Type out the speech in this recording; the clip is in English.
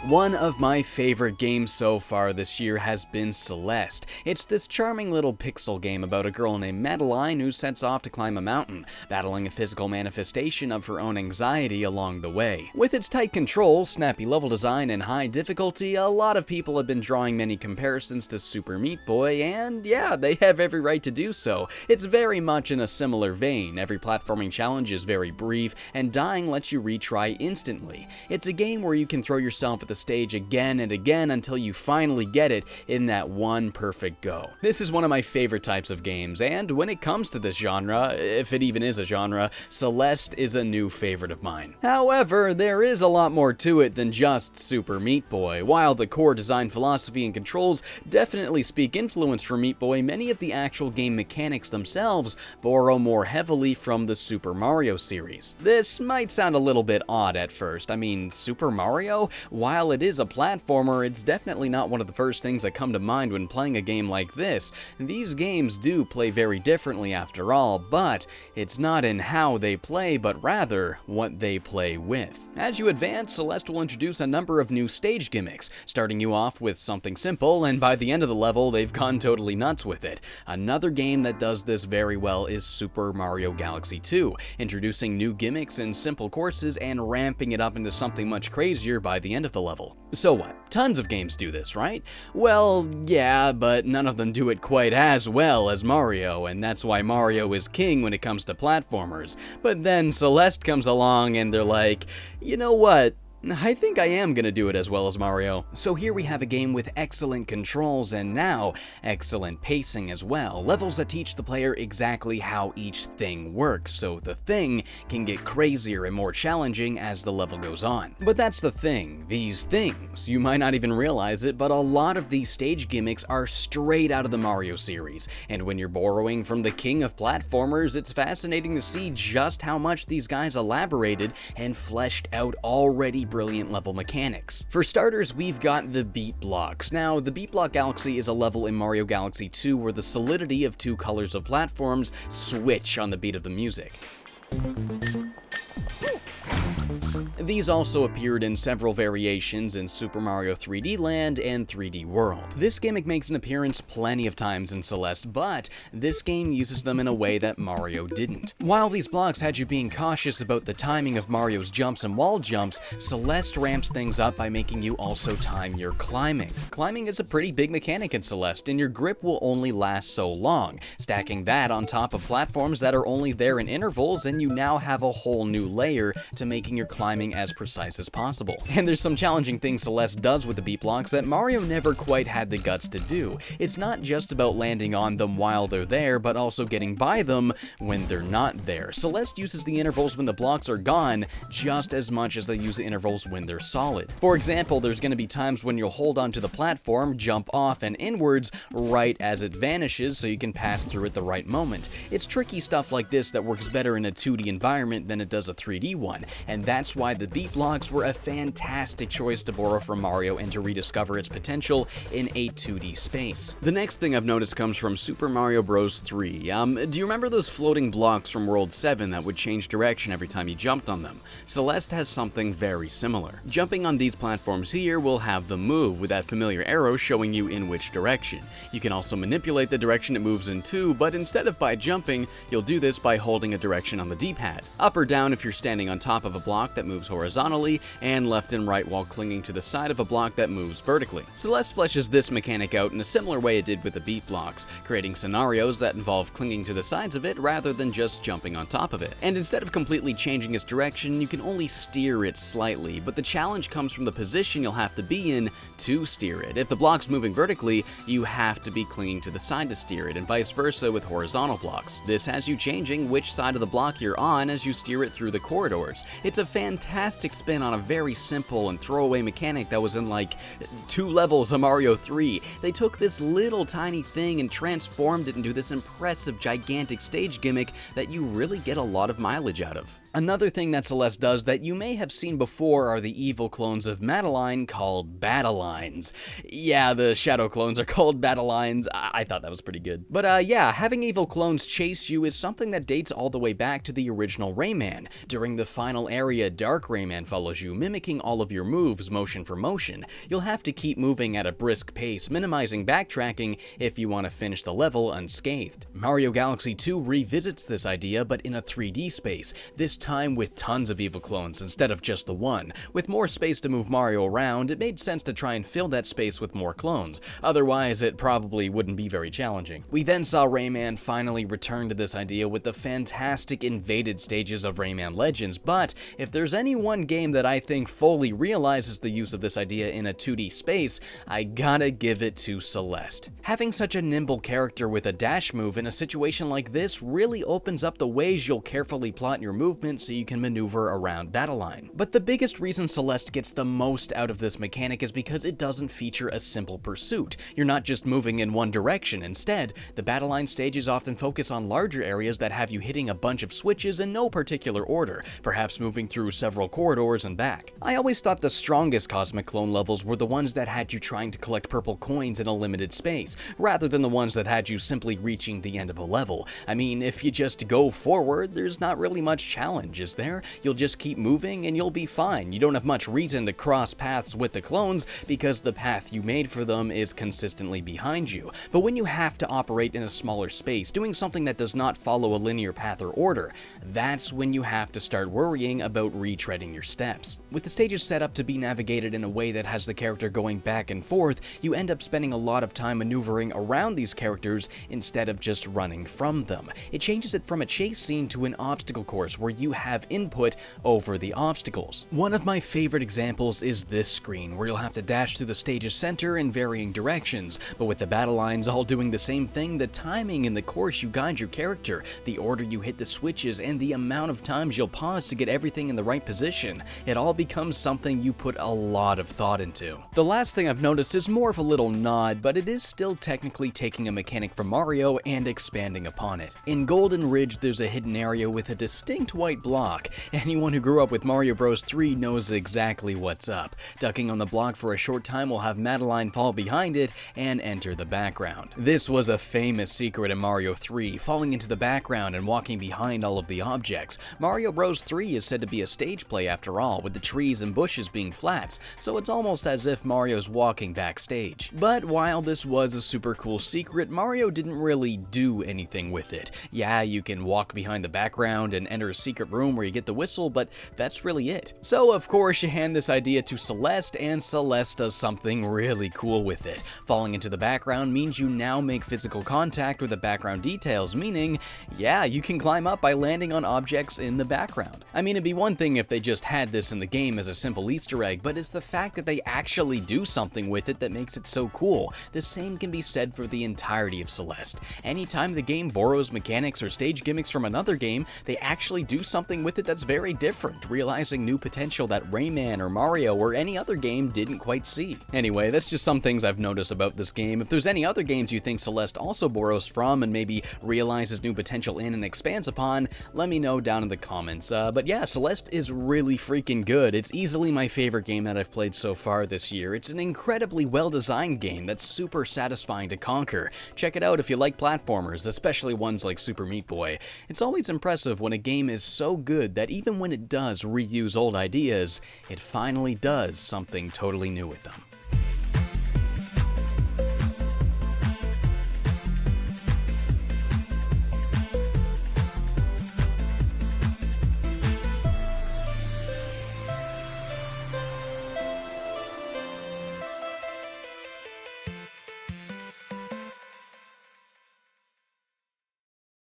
One of my favorite games so far this year has been Celeste. It's this charming little pixel game about a girl named Madeline who sets off to climb a mountain, battling a physical manifestation of her own anxiety along the way. With its tight controls, snappy level design, and high difficulty, a lot of people have been drawing many comparisons to Super Meat Boy, and yeah, they have every right to do so. It's very much in a similar vein. Every platforming challenge is very brief, and dying lets you retry instantly. It's a game where you can throw yourself at the stage again and again until you finally get it in that one perfect go. This is one of my favorite types of games, and when it comes to this genre, if it even is a genre, Celeste is a new favorite of mine. However, there is a lot more to it than just Super Meat Boy. While the core design philosophy and controls definitely speak influence from Meat Boy, many of the actual game mechanics themselves borrow more heavily from the Super Mario series. This might sound a little bit odd at first. I mean, Super Mario? While it is a platformer, it's definitely not one of the first things that come to mind when playing a game like this. These games do play very differently after all, but it's not in how they play, but rather what they play with. As you advance, Celeste will introduce a number of new stage gimmicks, starting you off with something simple, and by the end of the level, they've gone totally nuts with it. Another game that does this very well is Super Mario Galaxy 2, introducing new gimmicks and simple courses and ramping it up into something much crazier by the end of the level. So what? Tons of games do this, right? Well, yeah, but none of them do it quite as well as Mario, and that's why Mario is king when it comes to platformers. But then Celeste comes along and they're like, you know what? I think I am gonna do it as well as Mario. So here we have a game with excellent controls and now excellent pacing as well. Levels that teach the player exactly how each thing works, so the thing can get crazier and more challenging as the level goes on. But that's the thing, these things, you might not even realize it, but a lot of these stage gimmicks are straight out of the Mario series. And when you're borrowing from the king of platformers, it's fascinating to see just how much these guys elaborated and fleshed out already brilliant level mechanics. For starters, we've got the beat blocks. Now, the beat block galaxy is a level in Mario Galaxy 2 where the solidity of two colors of platforms switch on the beat of the music. These also appeared in several variations in Super Mario 3D Land and 3D World. This gimmick makes an appearance plenty of times in Celeste, but this game uses them in a way that Mario didn't. While these blocks had you being cautious about the timing of Mario's jumps and wall jumps, Celeste ramps things up by making you also time your climbing. Climbing is a pretty big mechanic in Celeste, and your grip will only last so long. Stacking that on top of platforms that are only there in intervals, and you now have a whole new layer to making your climbing as precise as possible. And there's some challenging things Celeste does with the beat blocks that Mario never quite had the guts to do. It's not just about landing on them while they're there, but also getting by them when they're not there. Celeste uses the intervals when the blocks are gone just as much as they use the intervals when they're solid. For example, there's going to be times when you'll hold onto the platform, jump off and inwards right as it vanishes so you can pass through at the right moment. It's tricky stuff like this that works better in a 2D environment than it does a 3D one, and that's why the beat blocks were a fantastic choice to borrow from Mario and to rediscover its potential in a 2D space. The next thing I've noticed comes from Super Mario Bros. 3. Do you remember those floating blocks from World 7 that would change direction every time you jumped on them? Celeste has something very similar. Jumping on these platforms here will have them move, with that familiar arrow showing you in which direction. You can also manipulate the direction it moves in too, but instead of by jumping, you'll do this by holding a direction on the D-pad. Up or down if you're standing on top of a block that moves horizontally, and left and right while clinging to the side of a block that moves vertically. Celeste fleshes this mechanic out in a similar way it did with the beat blocks, creating scenarios that involve clinging to the sides of it rather than just jumping on top of it. And instead of completely changing its direction, you can only steer it slightly, but the challenge comes from the position you'll have to be in to steer it. If the block's moving vertically, you have to be clinging to the side to steer it, and vice versa with horizontal blocks. This has you changing which side of the block you're on as you steer it through the corridors. It's a fantastic spin on a very simple and throwaway mechanic that was in like 2 levels of Mario 3. They took this little tiny thing and transformed it into this impressive, gigantic stage gimmick that you really get a lot of mileage out of. Another thing that Celeste does that you may have seen before are the evil clones of Madeline called Battleines. Yeah, the shadow clones are called Battleines. I thought that was pretty good. But yeah, having evil clones chase you is something that dates all the way back to the original Rayman. During the final area, Dark Rayman follows you, mimicking all of your moves motion for motion. You'll have to keep moving at a brisk pace, minimizing backtracking if you want to finish the level unscathed. Mario Galaxy 2 revisits this idea, but in a 3D space, this time with tons of evil clones instead of just the one. With more space to move Mario around, it made sense to try and fill that space with more clones. Otherwise, it probably wouldn't be very challenging. We then saw Rayman finally return to this idea with the fantastic invaded stages of Rayman Legends, but if there's any one game that I think fully realizes the use of this idea in a 2D space, I gotta give it to Celeste. Having such a nimble character with a dash move in a situation like this really opens up the ways you'll carefully plot your movement so you can maneuver around Battleline. But the biggest reason Celeste gets the most out of this mechanic is because it doesn't feature a simple pursuit. You're not just moving in one direction. Instead, the Battleline stages often focus on larger areas that have you hitting a bunch of switches in no particular order, perhaps moving through several corridors and back. I always thought the strongest Cosmic Clone levels were the ones that had you trying to collect purple coins in a limited space, rather than the ones that had you simply reaching the end of a level. I mean, if you just go forward, there's not really much challenge, is there? You'll just keep moving and you'll be fine. You don't have much reason to cross paths with the clones because the path you made for them is consistently behind you. But when you have to operate in a smaller space, doing something that does not follow a linear path or order, that's when you have to start worrying about retreading your steps. With the stages set up to be navigated in a way that has the character going back and forth, you end up spending a lot of time maneuvering around these characters instead of just running from them. It changes it from a chase scene to an obstacle course where you have input over the obstacles. One of my favorite examples is this screen, where you'll have to dash through the stage's center in varying directions, but with the battle lines all doing the same thing, the timing in the course you guide your character, the order you hit the switches, and the amount of times you'll pause to get everything in the right position, it all becomes something you put a lot of thought into. The last thing I've noticed is more of a little nod, but it is still technically taking a mechanic from Mario and expanding upon it. In Golden Ridge, there's a hidden area with a distinct white block. Anyone who grew up with Mario Bros. 3 knows exactly what's up. Ducking on the block for a short time will have Madeline fall behind it and enter the background. This was a famous secret in Mario 3, falling into the background and walking behind all of the objects. Mario Bros. 3 is said to be a stage play after all, with the trees and bushes being flats, so it's almost as if Mario's walking backstage. But while this was a super cool secret, Mario didn't really do anything with it. Yeah, you can walk behind the background and enter a secret room where you get the whistle, but that's really it. So of course you hand this idea to Celeste, and Celeste does something really cool with it. Falling into the background means you now make physical contact with the background details, meaning, yeah, you can climb up by landing on objects in the background. I mean, it'd be one thing if they just had this in the game as a simple Easter egg, but it's the fact that they actually do something with it that makes it so cool. The same can be said for the entirety of Celeste. Anytime the game borrows mechanics or stage gimmicks from another game, they actually do something with it that's very different, realizing new potential that Rayman or Mario or any other game didn't quite see. Anyway, that's just some things I've noticed about this game. If there's any other games you think Celeste also borrows from and maybe realizes new potential in and expands upon, let me know down in the comments. But yeah, Celeste is really freaking good. It's easily my favorite game that I've played so far this year. It's an incredibly well-designed game that's super satisfying to conquer. Check it out if you like platformers, especially ones like Super Meat Boy. It's always impressive when a game is so good that even when it does reuse old ideas, it finally does something totally new with them.